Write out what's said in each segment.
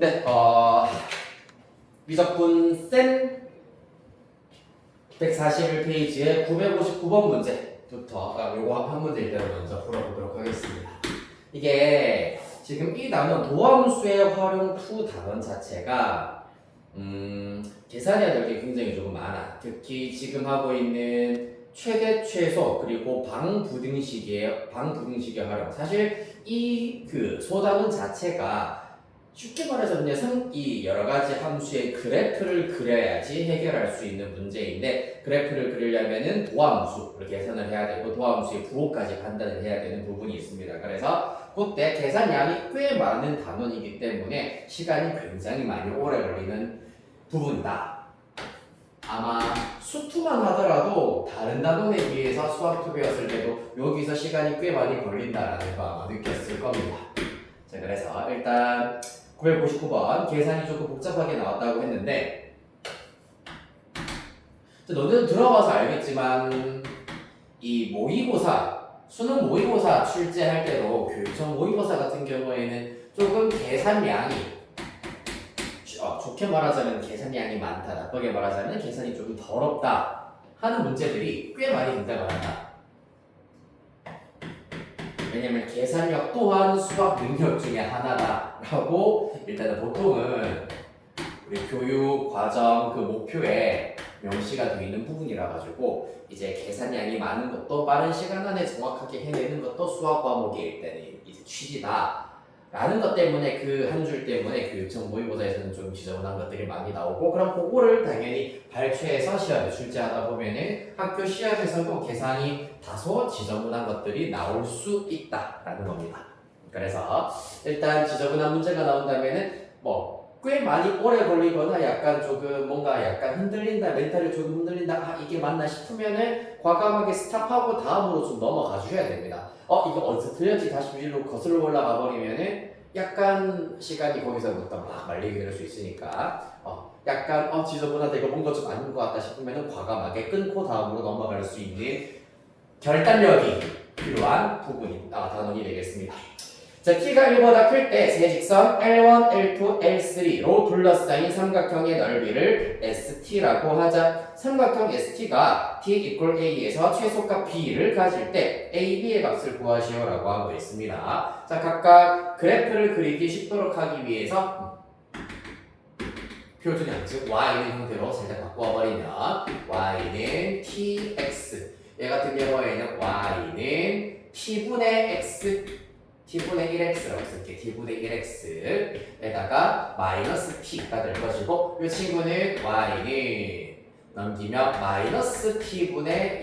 네, 미적분 센 141페이지의 959번 문제부터 요거 한 문제 일단 먼저 풀어보도록 하겠습니다. 이게 지금 이 단원 도함수의 활용 투 단원 자체가 계산해야 될 게 굉장히 조금 많아. 특히 지금 하고 있는 최대 최소 그리고 방부등식의 활용. 사실 이 그 소단원 자체가 쉽게 말해서 그냥 이 여러 가지 함수의 그래프를 그려야지 해결할 수 있는 문제인데, 그래프를 그리려면은 도함수를 계산을 해야 되고 도함수의 부호까지 판단을 해야 되는 부분이 있습니다. 그래서 그때 계산량이 꽤 많은 단원이기 때문에 시간이 굉장히 많이 오래 걸리는 부분이다. 아마 수투만 하더라도 다른 단원에 비해서 수학투 배웠을 때도 여기서 시간이 꽤 많이 걸린다라는 거 아마 느꼈을 겁니다. 자, 그래서 일단 959번 계산이 조금 복잡하게 나왔다고 했는데, 너희들 들어봐서 알겠지만 이 모의고사, 수능 모의고사 출제할 때도 교육청 모의고사 같은 경우에는 조금 계산량이 좋게 말하자면 계산량이 많다, 나쁘게 말하자면 계산이 조금 더럽다 하는 문제들이 꽤 많이 등장을 한다. 왜냐면 계산력 또한 수학 능력 중에 하나다라고 일단은 보통은 우리 교육 과정 그 목표에 명시가 되어 있는 부분이라 가지고, 이제 계산량이 많은 것도 빠른 시간 안에 정확하게 해내는 것도 수학 과목의 일단은 이제 취지다 라는 것 때문에, 그 한 줄 때문에 교육청 모의고사에서는 좀 지저분한 것들이 많이 나오고, 그럼 그거를 당연히 발췌해서 시험에 출제하다 보면은 학교 시험에서도 계산이 다소 지저분한 것들이 나올 수 있다라는 겁니다. 그래서 일단 지저분한 문제가 나온다면은 꽤 많이 오래 걸리거나 약간 조금 뭔가 약간 흔들린다, 멘탈이 조금 흔들린다, 이게 맞나 싶으면은 과감하게 스탑하고 다음으로 좀 넘어가 주셔야 됩니다. 이거 어디서 틀렸지 다시 위로 거슬러 올라가 버리면은 약간 시간이 거기서부터 막 말리게 될 수 있으니까, 약간 지저분하다, 이거 뭔가 좀 아닌 것 같다 싶으면은 과감하게 끊고 다음으로 넘어갈 수 있는 결단력이 필요한 단원이 되겠습니다. 자, t가 1보다 클 때 세 직선 L1, L2, L3로 둘러싸인 삼각형의 넓이를 ST라고 하자. 삼각형 ST가 t = A에서 최소값 B를 가질 때 A, B의 값을 구하시오라고 하고 있습니다. 자, 각각 그래프를 그리기 쉽도록 하기 위해서 표준형, 즉 Y는 형태로 살짝 바꿔버리면 Y는 TX, 얘 같은 경우에는 Y는 T분의 X, T분의 1x라고 쓸게. T분의 1x에다가 마이너스 t가 될 것이고, 이 친구는 y는 넘기면 마이너스 t분의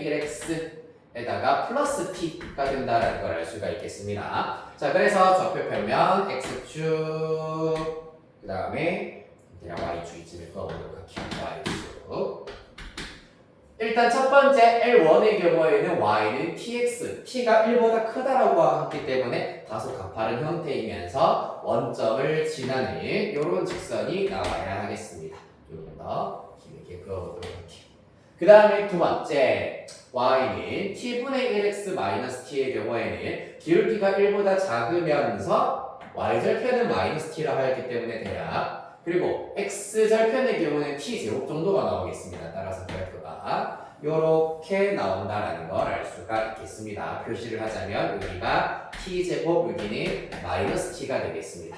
1x에다가 플러스 t가 된다는 걸 알 수가 있겠습니다. 자, 그래서 좌표표면 x축, 그 다음에 그냥 y축 이쯤에 꺼보도록 할게요. y축. 일단 첫 번째 L1의 경우에는 y는 tx, t가 1보다 크다라고 했기 때문에 다소 가파른 형태이면서 원점을 지나는 이런 직선이 나와야 하겠습니다. 조금 더 길게 그어보도록 할게요. 그 다음에 두 번째 y는 t분의 1x 마이너스 t의 경우에는 기울기가 1보다 작으면서 y절편은 마이너스 t라고 했기 때문에 대략, 그리고 x절편의 경우는 t제곱 정도가 나오겠습니다. 따라서 그래프가 이렇게 나온다라는 걸 알 수가 있겠습니다. 표시를 하자면 여기가 t제곱, 여기는 마이너스 t가 되겠습니다.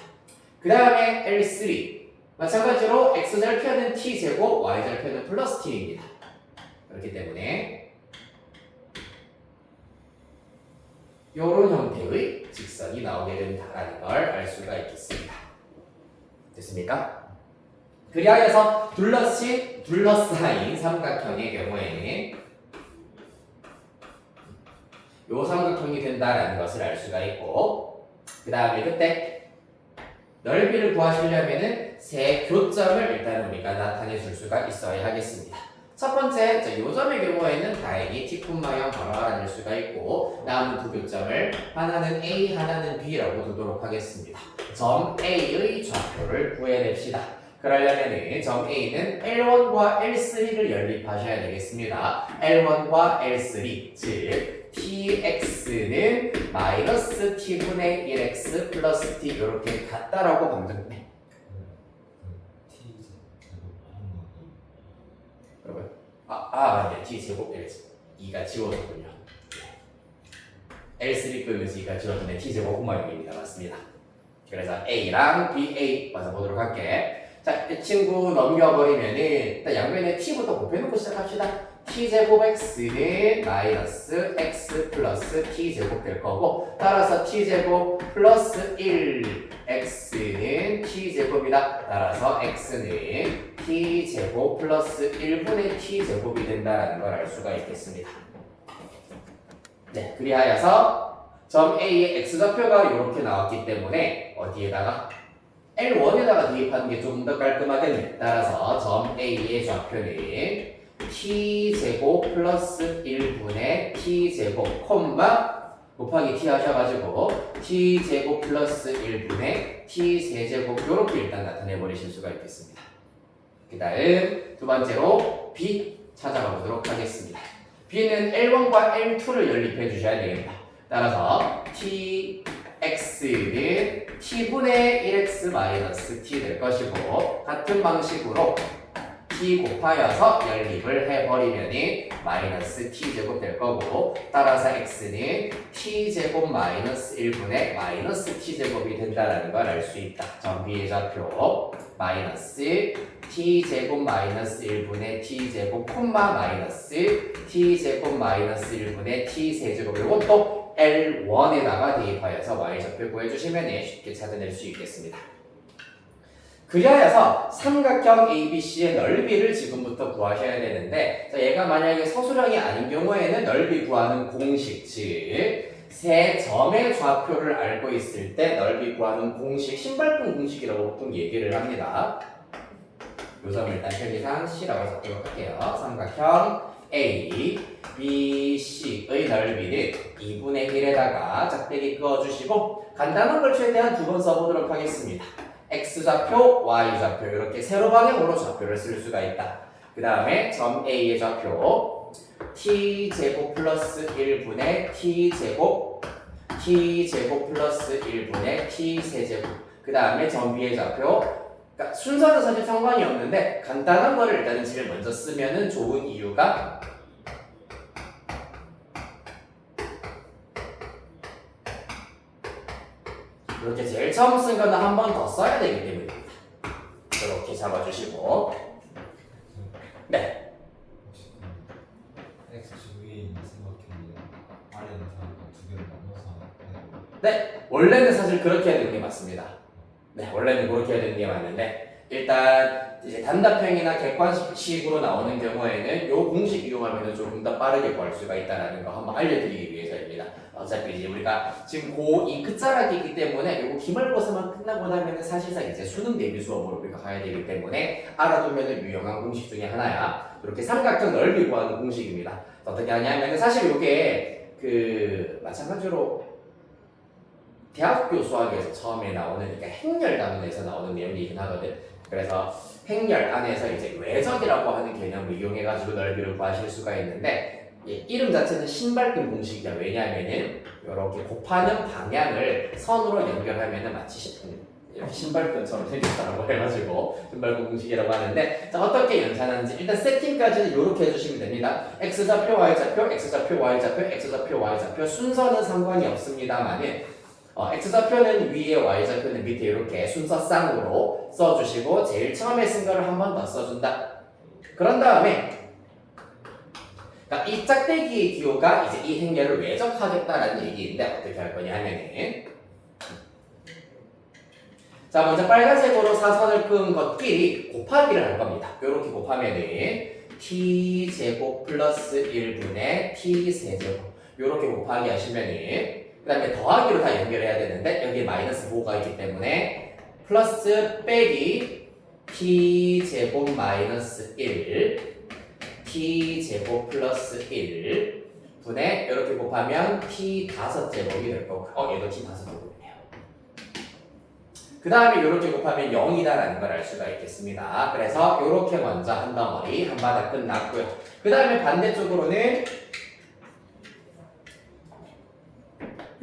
그 다음에 L3 마찬가지로 x절편은 t제곱, y절편은 플러스 t입니다. 그렇기 때문에 이런 형태의 직선이 나오게 된다라는 걸 알 수가 있겠습니다. 됐습니까? 그리하여서 둘러싸인 삼각형의 경우에는 요 삼각형이 된다라는 것을 알 수가 있고, 그 다음에 그때 넓이를 구하시려면은 세 교점을 일단 우리가 나타내 줄 수가 있어야 하겠습니다. 첫 번째, 요점의 경우에는 다행히 T콤마형 바로 알아낼 수가 있고, 남은 두 교점을 하나는 A, 하나는 B라고 두도록 하겠습니다. 점 A의 좌표를 구해냅시다. 그러려면 점 A는 L1과 L3를 연립하셔야 되겠습니다. L1과 L3, 즉 TX는 마이너스 T분의 1X 플러스 T 이렇게 같다라고 방정해 맞네. t제곱 L 2가 지워졌군요. L3 끄면서 2가 지워졌네. t제곱 콤마 6입니다. 맞습니다. 그래서 A랑 BA 맞아 보도록 할게. 자, 이 친구 넘겨버리면은 일단 양변에 t부터 곱해놓고 시작합시다. t제곱 x는 마이너스 x 플러스 t제곱 될 거고 따라서 t제곱 플러스 1 x는 t제곱이다. 따라서 x는 t제곱 플러스 1분의 t제곱이 된다는 걸 알 수가 있겠습니다. 네, 그리하여서 점 A의 x좌표가 이렇게 나왔기 때문에 어디에다가 L1에다가 대입하는 게 좀 더 깔끔하겠네. 따라서 점 A의 좌표는 t제곱 플러스 1분의 t제곱 콤마 곱하기 t 하셔가지고 t제곱 플러스 1분의 t세제곱 이렇게 일단 나타내 버리실 수가 있겠습니다. 그 다음 두 번째로 B 찾아가 보도록 하겠습니다. B는 L1과 L2를 연립해 주셔야 되겠다. 따라서 tx는 t분의 1x 마이너스 t 될 것이고 같은 방식으로 t 곱하여서 연립을 해버리면이 마이너스 t제곱 될 거고 따라서 x는 t제곱 마이너스 1분의 마이너스 t제곱이 된다는 걸 알 수 있다. 점 B의 좌표 마이너스 t제곱 마이너스 1분의 t제곱 콤마 마이너스 t제곱 마이너스 1분의 t세제곱 이것도 L1에다가 대입하여서 y좌표 구해주시면 쉽게 찾아낼 수 있겠습니다. 그리하여서 삼각형 ABC의 넓이를 지금부터 구하셔야 되는데 얘가 만약에 서술형이 아닌 경우에는 넓이 구하는 공식 즉 세 점의 좌표를 알고 있을 때 넓이 구하는 공식 신발끈 공식이라고 보통 얘기를 합니다. 이 점을 일단 편의상 C라고 적도록 할게요. 삼각형 A, B, C의 넓이는 2분의 1에다가 짝대기 그어주시고 간단한 걸 최대한 두 번 써보도록 하겠습니다. X좌표, Y좌표 이렇게 세로 방향으로 좌표를 쓸 수가 있다. 그 다음에 점 A의 좌표 t제곱 플러스 1분의 t제곱 플러스 1분의 t세제곱 그 다음에 점 B의 좌표 그러니까 순서는 사실 상관이 없는데 간단한 거를 일단은 제일 먼저 쓰면은 좋은 이유가 이렇게 제일 처음 쓴 거는 한 번 더 써야 되기 때문입니다. 이렇게 잡아주시고 네. X축이 있는 삼각형이랑 아래는 삼각형 두 개를 나눠서 네, 원래는 사실 그렇게 해야 되는 게 맞습니다. 네, 원래는 그렇게 해야 되는 게 맞는데 일단 이제 단답형이나 객관식으로 나오는 경우에는 이 공식 이용하면 조금 더 빠르게 구할 수가 있다는 거 한번 알려드리기 위해서입니다. 어차피 이제 우리가 지금 고2 끝자락이기 때문에 요거 기말고사만 끝나고 나면 사실상 이제 수능 대비 수업으로 우리가 가야 되기 때문에 알아두면 유용한 공식 중에 하나야. 이렇게 삼각형 넓이 구하는 공식입니다. 어떻게 하냐면 사실 이게 마찬가지로 대학교 수학에서 처음에 나오는 그러니까 행렬 단원에서 나오는 내용이긴 하거든. 그래서 행렬 안에서 이제 외적이라고 하는 개념을 이용해가지고 넓이를 구하실 수가 있는데 이름 자체는 신발끈 공식이야. 왜냐하면은 이렇게 곱하는 방향을 선으로 연결하면은 마치 이렇게 신발끈처럼 생겼다라고 해가지고 신발끈 공식이라고 하는데 자 어떻게 연산하는지 일단 세팅까지는 이렇게 해주시면 됩니다. x좌표, y좌표, x좌표, y좌표, x좌표, y좌표 순서는 상관이 없습니다만은 x좌표는 위에 y좌표는 밑에 이렇게 순서상으로 써주시고 제일 처음에 쓴 거를 한 번 더 써준다. 그런 다음에 그러니까 이 짝대기의 기호가 이제 이 행렬을 외적하겠다라는 얘기인데 어떻게 할 거냐 하면은 자 먼저 빨간색으로 사선을 그은 것끼리 곱하기를 할 겁니다. 이렇게 곱하면은 t제곱 플러스 1분의 t세제곱 이렇게 곱하기 하시면은 그 다음에 더하기로 다 연결해야 되는데 여기에 마이너스 보호가 있기 때문에 플러스 빼기 t제곱 마이너스 1 t제곱 플러스 1 분의 이렇게 곱하면 t 5제곱이 될 거고 얘도 t 5제곱이네요. 그 다음에 이렇게 곱하면 0이다라는 걸 알 수가 있겠습니다. 그래서 이렇게 먼저 한 덩어리 한 바닥 끝났고요. 그 다음에 반대쪽으로는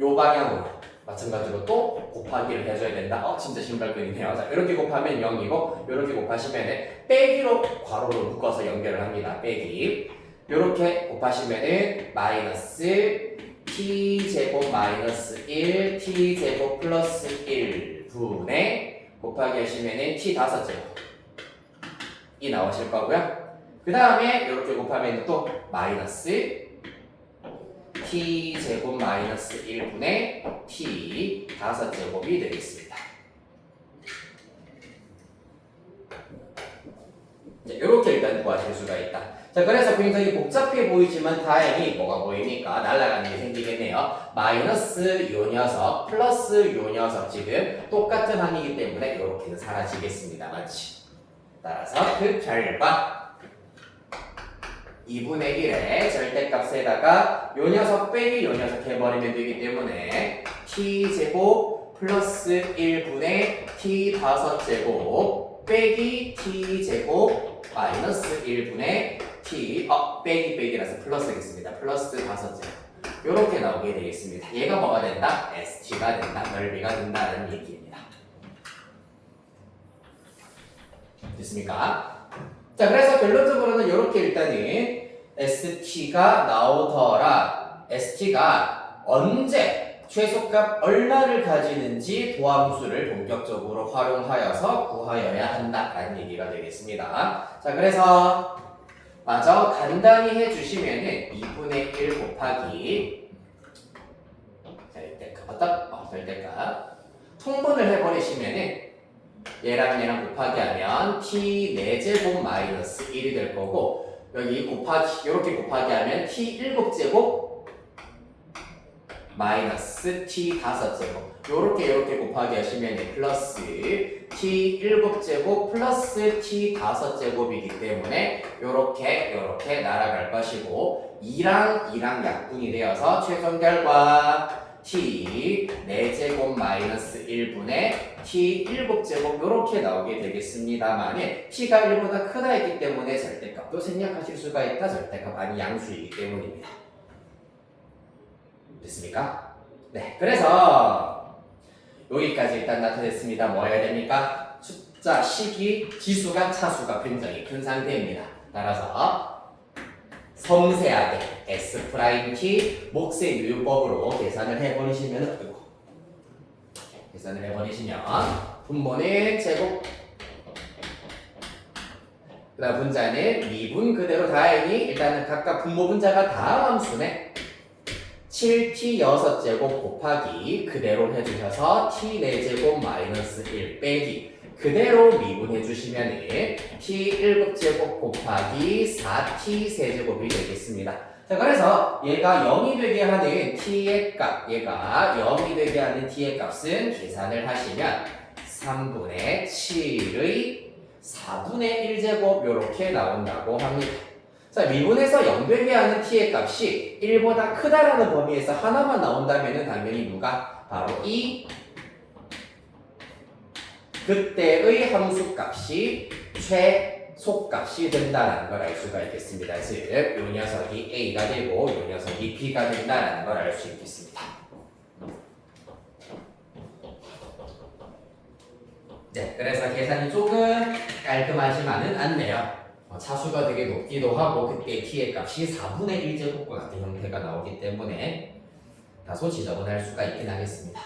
요 방향으로 마찬가지로 또 곱하기를 해줘야 된다. 진짜 신발끈이네요. 자, 이렇게 곱하면 0이고 이렇게 곱하시면 빼기로 괄호로 묶어서 연결을 합니다. 빼기. 이렇게 곱하시면은 마이너스 t제곱 마이너스 1 t제곱 플러스 1분의 곱하기 하시면은 t 5제곱이 나오실 거고요. 그 다음에 이렇게 곱하면 또 마이너스 t제곱 마이너스 1분의 t 5제곱이 되겠습니다. 이렇게 일단 구하실 수가 있다. 자, 그래서 굉장히 복잡해 보이지만 다행히 뭐가 보이니까 날아가는 게 생기겠네요. 마이너스 요 녀석 플러스 요 녀석 지금 똑같은 항이기 때문에 이렇게는 사라지겠습니다. 맞지? 따라서 그 결과 2분의 1의 절대값에다가 요 녀석 빼기 요 녀석 해버리면 되기 때문에 t제곱 플러스 1분의 t 5제곱 빼기 t제곱 마이너스 1분의 t 빼기라서 플러스겠습니다. 플러스 5제곱 요렇게 나오게 되겠습니다. 얘가 뭐가 된다? st가 된다. 넓이가 된다는 얘기입니다. 됐습니까? 자, 그래서 결론적으로는 이렇게 일단은 st가 나오더라. st가 언제 최소값 얼마를 가지는지 도함수를 본격적으로 활용하여서 구하여야 한다라는 얘기가 되겠습니다. 자, 그래서 마저 간단히 해주시면은 2분의 1 곱하기 절대값 통분을 해버리시면은 얘랑 곱하기 하면 t 4제곱 마이너스 1이 될 거고 여기 곱하기 이렇게 곱하기 하면 t 7제곱 마이너스 t 5제곱 요렇게 곱하기 하시면 플러스 t 7제곱 플러스 t 5제곱이기 때문에 요렇게 날아갈 것이고 2랑 약분이 되어서 최종 결과 t 4제곱 마이너스 1분의 t 7제곱 요렇게 나오게 되겠습니다만 t가 1보다 크다 했기 때문에 절대값도 생략하실 수가 있다. 절대값 아니 양수이기 때문입니다. 됐습니까? 네, 그래서 여기까지 일단 나타냈습니다. 뭐 해야 됩니까? 숫자, 식이, 지수가, 차수가 굉장히 큰 상태입니다. 따라서 섬세하게 S'T 몫의 유효법으로 계산을 해버리시면 분모는 제곱 그 다음 분자는 미분 그대로 다행히 일단은 각각 분모 분자가 다음 함수네 7t 6제곱 곱하기 그대로 해주셔서 t 4제곱 마이너스 1 빼기 그대로 미분해 주시면 t 7제곱 곱하기 4t 세제곱이 되겠습니다. 자, 그래서 얘가 0이 되게 하는 t의 값, 얘가 0이 되게 하는 t의 값은 계산을 하시면 3분의 7의 4분의 1제곱 이렇게 나온다고 합니다. 자, 미분에서 0 되게 하는 t의 값이 1보다 크다라는 범위에서 하나만 나온다면 당연히 누가? 바로 이 그때의 함수값이 최소값이 된다는 걸 알 수가 있겠습니다. 즉, 이 녀석이 A가 되고 이 녀석이 B가 된다는 걸 알 수 있겠습니다. 네, 그래서 계산이 조금 깔끔하지만은 않네요. 차수가 되게 높기도 하고 그때 t의 값이 4분의 1제곱과 같은 형태가 나오기 때문에 다소 지저분할 수가 있긴 하겠습니다.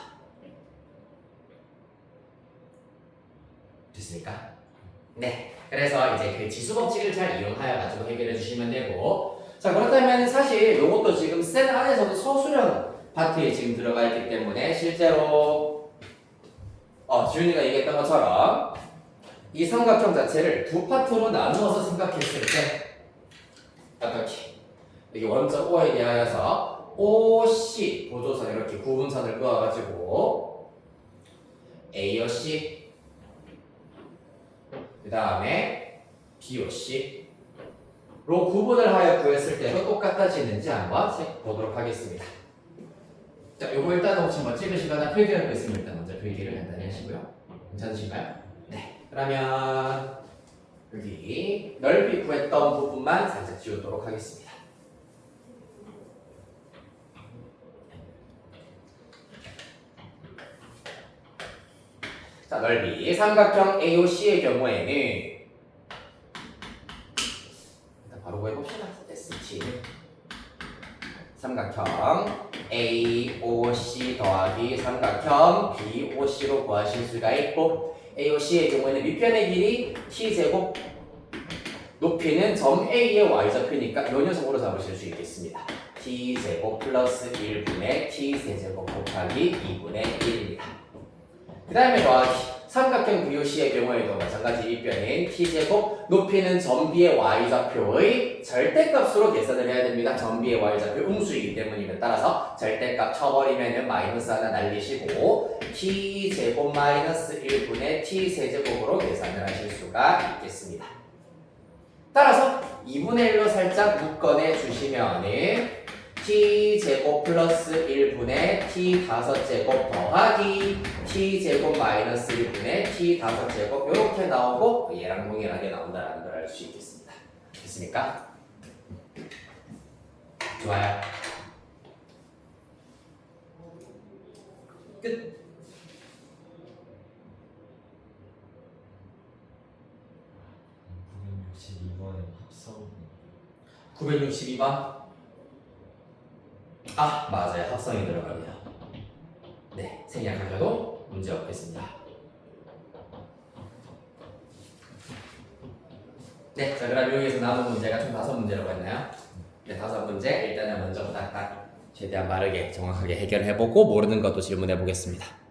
됐습니까? 네, 그래서 이제 그 지수 법칙을 잘 이용하여 가지고 해결해 주시면 되고 자, 그렇다면 사실 이것도 지금 셀 안에서도 서술형 파트에 지금 들어가 있기 때문에 실제로 지훈이가 얘기했던 것처럼 이 삼각형 자체를 두 파트로 나누어서 생각했을 때 어떻게 이게 원점 O에 대하여서 OC 보조선 이렇게 구분선을 그어가지고 AOC 그 다음에 BOC로 구분을 하여 구했을 때도 똑같아지는지 한번 보도록 하겠습니다. 자, 요거 일단 혹시 뭐 찍으시거나 필기할 거 있으면 일단 먼저 필기를 간단히 하시고요. 괜찮으신가요? 네. 그러면 여기 넓이 구했던 부분만 살짝 지우도록 하겠습니다. 자, 넓이 삼각형 AOC의 경우에는 일단 바로 구해봅시다. ST 삼각형 AOC 더하기 삼각형 BOC로 구하실 수가 있고 AOC의 경우에는 밑변의 길이 t제곱 높이는 점 A의 y좌표니까 이 녀석으로 잡으실 수 있겠습니다. t제곱 플러스 1분의 t세제곱 곱하기 2분의 1입니다. 그 다음에 더하기 삼각형 BOC의 경우에도 마찬가지 밑변인 t제곱 높이는 점 B의 y좌표의 절대값으로 계산을 해야 됩니다. 점 B의 y좌표 음수이기 때문이면 따라서 절대값 쳐버리면 마이너스 하나 날리시고 t제곱 마이너스 1분의 t세제곱으로 계산을 하실 수가 있겠습니다. 따라서 2분의 1로 살짝 묶어내 주시면은 t제곱 플러스 1분의 t5제곱 더하기 t제곱 마이너스 1분의 t5제곱 이렇게 나오고 얘랑 동일하게 나온다는 걸 알 수 있겠습니다. 됐습니까? 좋아요. 끝. 962번의 합성 962번. 아, 맞아요. 합성이 들어갑니다. 네, 생략하셔도 문제 없겠습니다. 네, 자 그럼 여기서 남은 문제가 총 5문제라고 했나요? 네, 5문제 일단은 먼저 딱 최대한 빠르게 정확하게 해결해보고 모르는 것도 질문해보겠습니다.